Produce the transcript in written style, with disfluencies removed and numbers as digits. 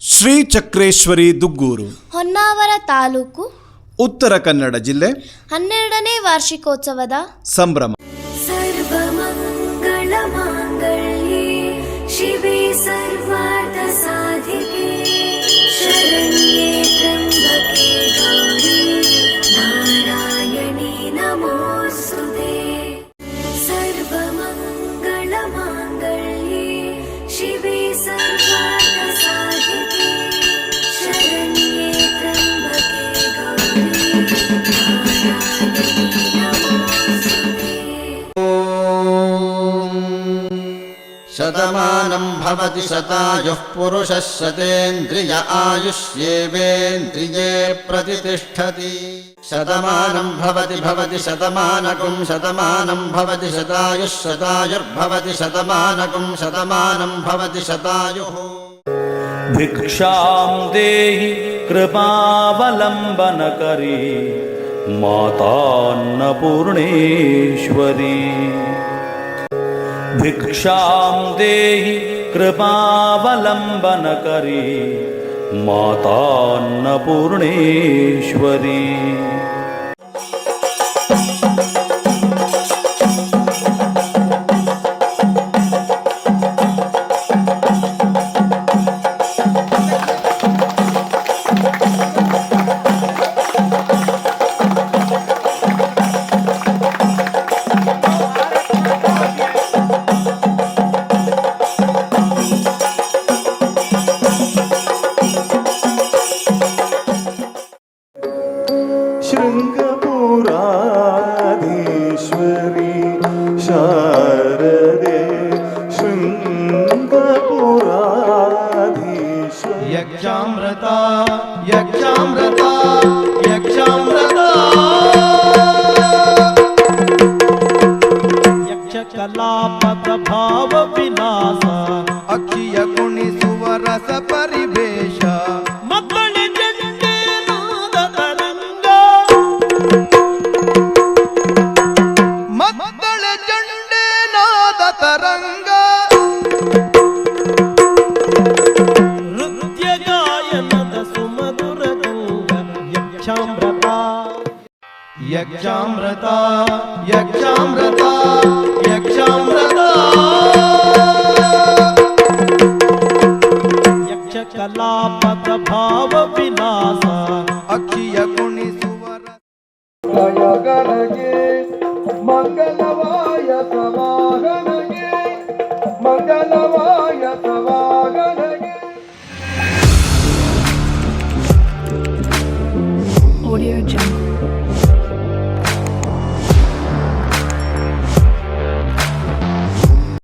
ಶ್ರೀ ಚಕ್ರೇಶ್ವರಿ ದುಗ್ಗೂರು, ಹೊನ್ನಾವರ ತಾಲೂಕು, ಉತ್ತರ ಕನ್ನಡ ಜಿಲ್ಲೆ 12ನೇ ವಾರ್ಷಿಕೋತ್ಸವದ ಸಂಭ್ರಮ. ಸರ್ವಮಂಗಳ ಮಾಂಗಲ್ಯೆ ಶಿವೆ ಸರ್ವಾರ್ಥ ಸಾಧಿಕೆ ಶರಣ್ಯೆ ತ್ರ್ಯಂಬಕೆ ಗೌರಿ ನಾರಾಯಣಿ ನಮೋಸ್ತುತೆ. ಸರ್ವಮಂಗಳ ಮಾಂಗಲ್ಯೆ ಶಿವೆ ಸರ್ವಾರ್ಥ ಸಾಧಿಕೆ ಶರಣ್ಯೆ ತ್ರ್ಯಂಬಕೆ ಗೌರಿ ನಾರಾಯಣಿ ನಮೋಸ್ತುತೆ. ಶತಮಾನಂ ಭವತಿ ಶತಾಯುಃ ಪುರುಷಃ ಶತೇಂದ್ರಿಯ ಆಯುಷ್ಯೇವೇಂದ್ರಿಯೇ ಪ್ರತಿಷ್ಠತಿ. ಶತಮಾನಂ ಭವತಿ ಶತಮಾನಕಂ ಶತಮಾನಂ ಭವತಿ ಶತಾಯುಃ ಶತಾಯುರ್ಭವತಿ ಶತಮಾನಕಂ ಶತಮಾನಂ ಭವತಿ ಶತಾಯುಃ. ಭಿಕ್ಷಾಂ ದೇಹಿ ಕೃಪಾವಲಂಬನಕರಿ ಮಾತಾನ್ನಪೂರ್ಣೇಶ್ವರಿ. ಭಿಕ್ಷಾಂ ದೇಹಿ ಕೃಪಾವಲಂಬನಕರಿ ಮಾತಾನ್ನಪೂರ್ಣೇಶ್ವರಿ. ಶೃಂಗಪುರಾಧೀಶ್ವರಿ ಶಾರದೆ ಶೃಂಗಪುರಾಧೀಶ್ವರಿ. ಯಕ್ಷಾಮೃತ ಯಕ್ಷಾಮೃತ ಯಕ್ಷಾಮೃತ ಯಕ್ಷಕಲಾಪದ ಭಾವ ವಿಲಾಸ ಅಕ್ಷಿಯ ಕುಣಿಸುವ ರಸ ಪರಿವೇಶ ಮಕ್ಕಳಿ ಜಂಡೆ ನಾದ ತರಂಗ ಮಕ್ಕಳ ಜಂಡೆ ನಾದ ತರಂಗ ನೃತ್ಯ ಗಾಯನದ ಸುಮಧುರ ಗಂಗ ಯಕ್ಷಾಮೃತ ಯಕ್ಷಾಮೃತ ಯಕ್ಷಾಮೃತ ಯಕ್ಷಾಮೃತ ಯಕ್ಷಕಲಾಪದ ಭಾವ ವಿಲಾಸ ಅಕ್ಷಿಯ ಕುಣಿಸುವ ಗರಗೆ ಮಂಗಲವಾಯ ಸಮ